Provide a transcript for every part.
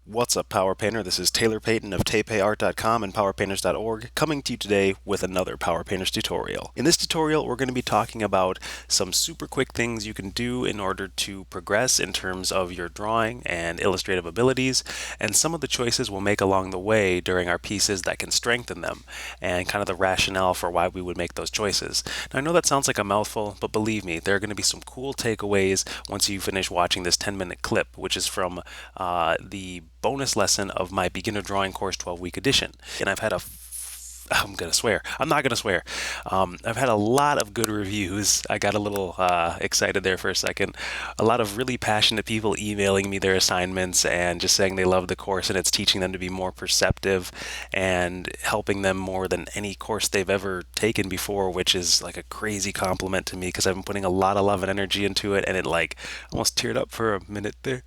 What's up, Power Painter? This is Taylor Payton of TayPayArt.com and PowerPainters.org coming to you today with another Power Painters tutorial. In this tutorial, we're going to be talking about some super quick things you can do in order to progress in terms of your drawing and illustrative abilities, and some of the choices we'll make along the way during our pieces that can strengthen them, and kind of the rationale for why we would make those choices. Now, I know that sounds like a mouthful, but believe me, there are going to be some cool takeaways once you finish watching this 10-minute clip, which is from the bonus lesson of my beginner drawing course 12-week edition. And I'm gonna swear. I'm not gonna swear. I've had a lot of good reviews. I got a little excited there for a second. A lot of really passionate people emailing me their assignments and just saying they love the course and it's teaching them to be more perceptive and helping them more than any course they've ever taken before, which is like a crazy compliment to me because I've been putting a lot of love and energy into it, and it like almost teared up for a minute there.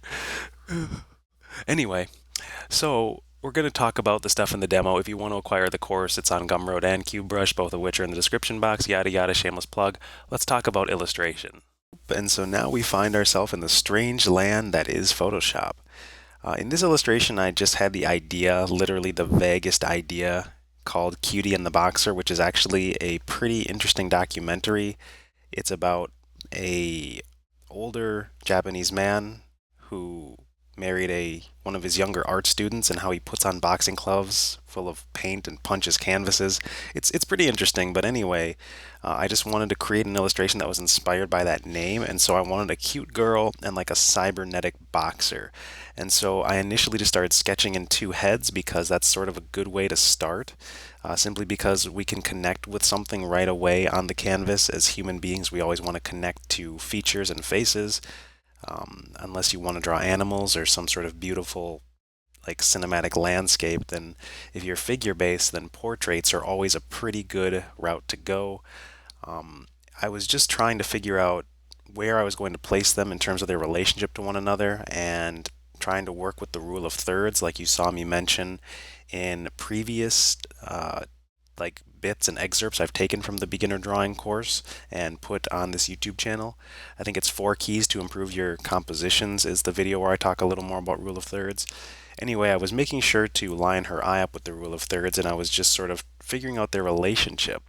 Anyway, so we're going to talk about the stuff in the demo. If you want to acquire the course, it's on Gumroad and CubeBrush, both of which are in the description box, yada yada, shameless plug. Let's talk about illustration. And so now we find ourselves in the strange land that is Photoshop. In this illustration, I just had the idea, literally the vaguest idea, called Cutie and the Boxer, which is actually a pretty interesting documentary. It's about a older Japanese man who married one of his younger art students and how he puts on boxing gloves full of paint and punches canvases. It's pretty interesting, but anyway, I just wanted to create an illustration that was inspired by that name, and so I wanted a cute girl and like a cybernetic boxer. And so I initially just started sketching in two heads because that's sort of a good way to start, simply because we can connect with something right away on the canvas. As human beings, we always want to connect to features and faces, unless you want to draw animals or some sort of beautiful like cinematic landscape. Then if you're figure based, then portraits are always a pretty good route to go. I was just trying to figure out where I was going to place them in terms of their relationship to one another, and trying to work with the rule of thirds like you saw me mention in previous like bits and excerpts I've taken from the beginner drawing course and put on this YouTube channel. I think it's 4 keys to improve your compositions is the video where I talk a little more about rule of thirds. Anyway, I was making sure to line her eye up with the rule of thirds, and I was just sort of figuring out their relationship.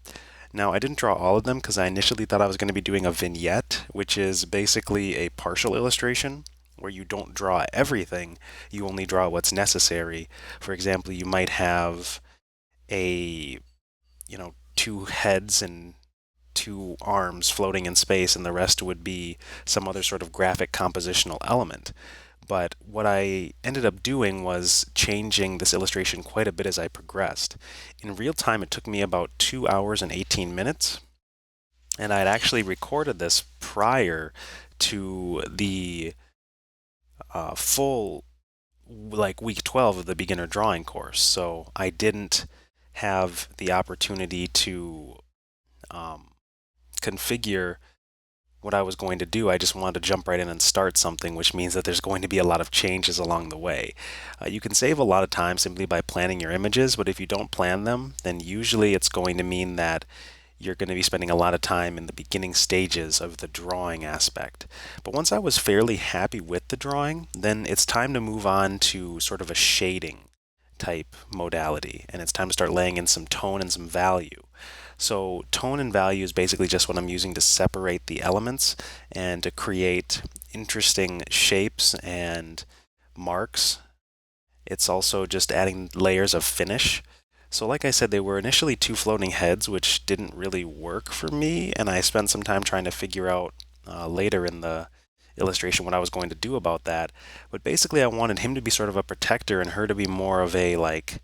Now, I didn't draw all of them because I initially thought I was going to be doing a vignette, which is basically a partial illustration where you don't draw everything, you only draw what's necessary. For example, you might have a two heads and two arms floating in space, and the rest would be some other sort of graphic compositional element. But what I ended up doing was changing this illustration quite a bit as I progressed. In real time, it took me about 2 hours and 18 minutes, and I had actually recorded this prior to the full like week 12 of the beginner drawing course. So I didn't have the opportunity to um, configure what I was going to do. I just wanted to jump right in and start something, which means that there's going to be a lot of changes along the way. You can save a lot of time simply by planning your images, but if you don't plan them, then usually it's going to mean that you're going to be spending a lot of time in the beginning stages of the drawing aspect. But once I was fairly happy with the drawing, then it's time to move on to sort of a shading type modality, and it's time to start laying in some tone and some value. So tone and value is basically just what I'm using to separate the elements and to create interesting shapes and marks. It's also just adding layers of finish. So like I said, they were initially two floating heads, which didn't really work for me, and I spent some time trying to figure out later in the illustration what I was going to do about that. But basically, I wanted him to be sort of a protector and her to be more of a like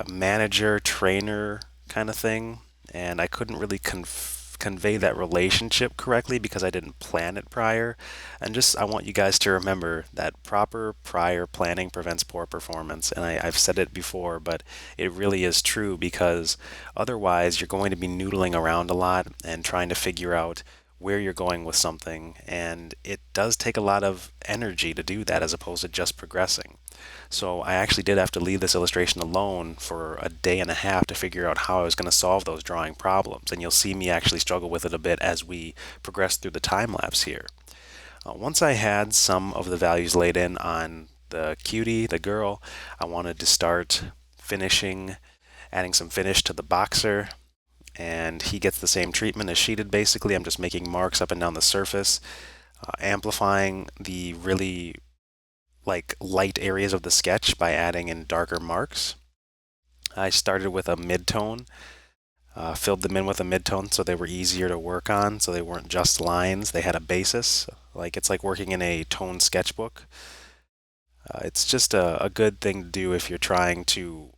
manager, trainer kind of thing. And I couldn't really convey that relationship correctly because I didn't plan it prior. And just, I want you guys to remember that proper prior planning prevents poor performance. And I've said it before, but it really is true, because otherwise you're going to be noodling around a lot and trying to figure out where you're going with something. And it does take a lot of energy to do that as opposed to just progressing. So I actually did have to leave this illustration alone for a day and a half to figure out how I was going to solve those drawing problems. And you'll see me actually struggle with it a bit as we progress through the time lapse here. Once I had some of the values laid in on the cutie, the girl, I wanted to start finishing, adding some finish to the boxer, and he gets the same treatment as she did basically. I'm just making marks up and down the surface, amplifying the really like light areas of the sketch by adding in darker marks. I started with a mid-tone, filled them in with a mid-tone so they were easier to work on, so they weren't just lines, they had a basis. Like it's like working in a tone sketchbook. It's just a good thing to do if you're trying to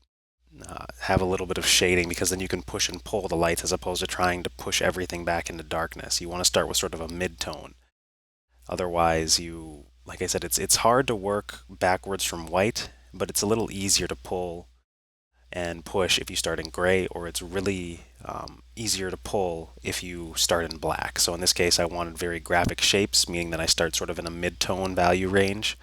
have a little bit of shading, because then you can push and pull the lights as opposed to trying to push everything back into darkness. You want to start with sort of a mid-tone. Otherwise, like I said, it's hard to work backwards from white, but it's a little easier to pull and push if you start in gray, or it's really easier to pull if you start in black. So in this case, I wanted very graphic shapes, meaning that I start sort of in a mid-tone value range.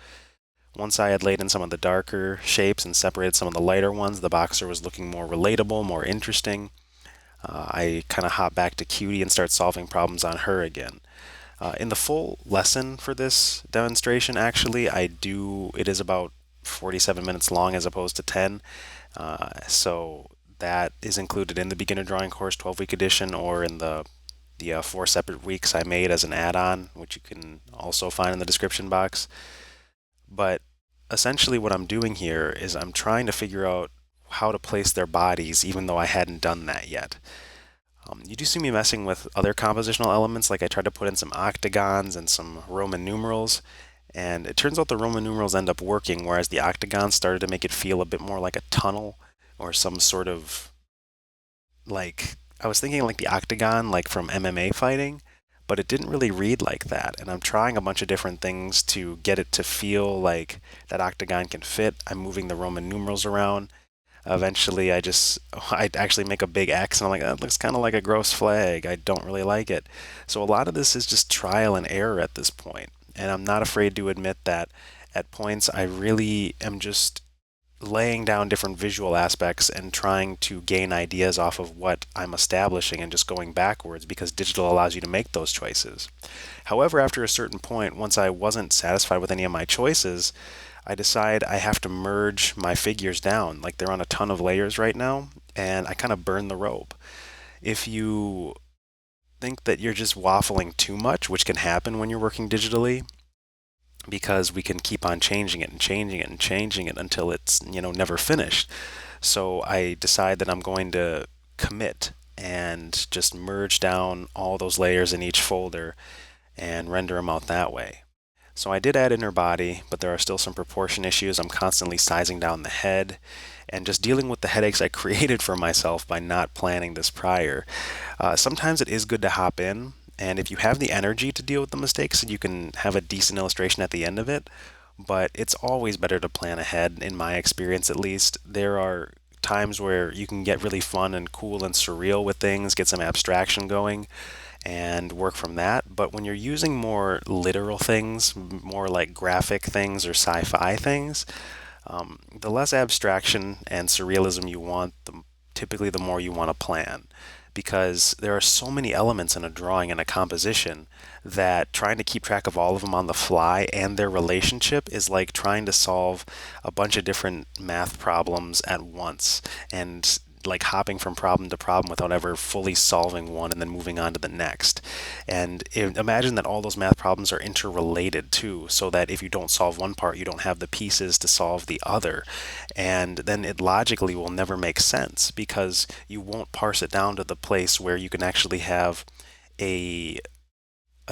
Once I had laid in some of the darker shapes and separated some of the lighter ones, the boxer was looking more relatable, more interesting. I kind of hop back to Cutie and start solving problems on her again. In the full lesson for this demonstration, actually, it is about 47 minutes long as opposed to 10. So that is included in the beginner drawing course 12-week edition, or in the 4 separate weeks I made as an add-on, which you can also find in the description box. But essentially what I'm doing here is I'm trying to figure out how to place their bodies, even though I hadn't done that yet. You do see me messing with other compositional elements, like I tried to put in some octagons and some Roman numerals, and it turns out the Roman numerals end up working, whereas the octagons started to make it feel a bit more like a tunnel, or some sort of, like, I was thinking like the octagon, like from MMA fighting, but it didn't really read like that. And I'm trying a bunch of different things to get it to feel like that octagon can fit. I'm moving the Roman numerals around. Eventually, I actually make a big X, and I'm like, that looks kind of like a gross flag. I don't really like it. So a lot of this is just trial and error at this point. And I'm not afraid to admit that at points I really am just laying down different visual aspects and trying to gain ideas off of what I'm establishing and just going backwards, because digital allows you to make those choices. However, after a certain point, once I wasn't satisfied with any of my choices, I decide I have to merge my figures down. Like they're on a ton of layers right now, and I kind of burn the rope. If you think that you're just waffling too much, which can happen when you're working digitally, because we can keep on changing it and changing it and changing it until it's, never finished. So I decide that I'm going to commit and just merge down all those layers in each folder and render them out that way. So I did add in her body, but there are still some proportion issues. I'm constantly sizing down the head and just dealing with the headaches I created for myself by not planning this prior. Sometimes it is good to hop in, and if you have the energy to deal with the mistakes, you can have a decent illustration at the end of it. But it's always better to plan ahead, in my experience at least. There are times where you can get really fun and cool and surreal with things, get some abstraction going, and work from that. But when you're using more literal things, more like graphic things or sci-fi things, the less abstraction and surrealism you want, typically the more you want to plan. Because there are so many elements in a drawing and a composition that trying to keep track of all of them on the fly and their relationship is like trying to solve a bunch of different math problems at once, and like hopping from problem to problem without ever fully solving one and then moving on to the next. And imagine that all those math problems are interrelated too, so that if you don't solve one part, you don't have the pieces to solve the other. And then it logically will never make sense, because you won't parse it down to the place where you can actually have a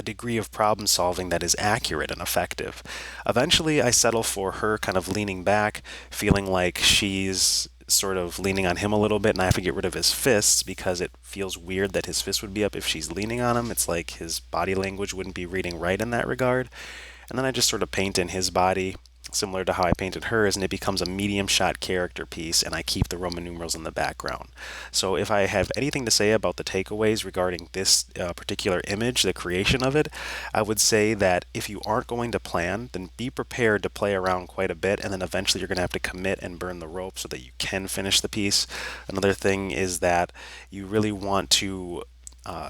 degree of problem solving that is accurate and effective. Eventually, I settle for her kind of leaning back, feeling like she's sort of leaning on him a little bit, and I have to get rid of his fists because it feels weird that his fist would be up if she's leaning on him. It's like his body language wouldn't be reading right in that regard. And then I just sort of paint in his body, similar to how I painted hers, and it becomes a medium shot character piece, and I keep the Roman numerals in the background. So if I have anything to say about the takeaways regarding this particular image, the creation of it, I would say that if you aren't going to plan, then be prepared to play around quite a bit, and then eventually you're going to have to commit and burn the rope so that you can finish the piece. Another thing is that you really want to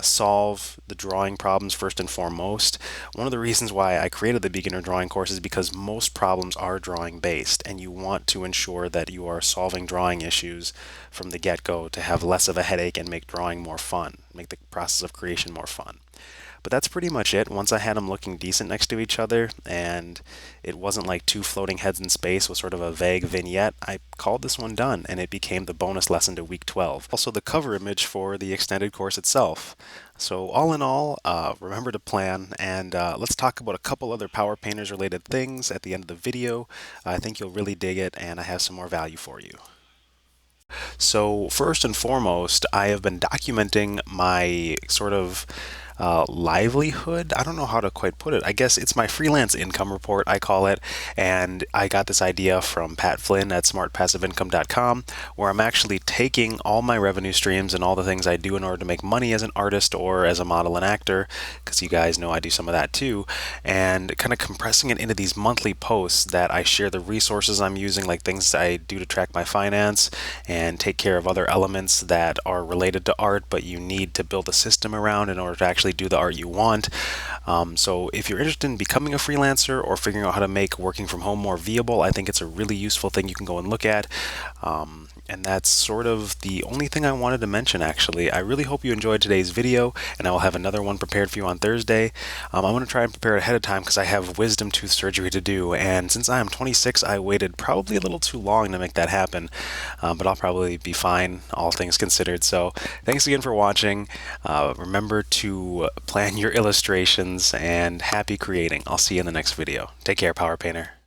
solve the drawing problems first and foremost. One of the reasons why I created the beginner drawing course is because most problems are drawing based, and you want to ensure that you are solving drawing issues from the get-go to have less of a headache and make drawing more fun, make the process of creation more fun. But that's pretty much it. Once I had them looking decent next to each other and it wasn't like two floating heads in space with sort of a vague vignette, I called this one done and it became the bonus lesson to week 12. Also the cover image for the extended course itself. So all in all, remember to plan, and let's talk about a couple other Power Painters related things at the end of the video. I think you'll really dig it and I have some more value for you. So first and foremost, I have been documenting my sort of livelihood. I don't know how to quite put it. I guess it's my freelance income report, I call it. And I got this idea from Pat Flynn at smartpassiveincome.com, where I'm actually taking all my revenue streams and all the things I do in order to make money as an artist or as a model and actor, because you guys know I do some of that too, and kind of compressing it into these monthly posts that I share the resources I'm using, like things I do to track my finance and take care of other elements that are related to art, but you need to build a system around in order to actually do the art you want. So if you're interested in becoming a freelancer or figuring out how to make working from home more viable, I think it's a really useful thing you can go and look at. And that's sort of the only thing I wanted to mention, actually. I really hope you enjoyed today's video, and I will have another one prepared for you on Thursday. I'm going to try and prepare it ahead of time because I have wisdom tooth surgery to do, and since I am 26, I waited probably a little too long to make that happen, but I'll probably be fine, all things considered. So thanks again for watching. Remember to plan your illustrations, and happy creating. I'll see you in the next video. Take care, Power Painter.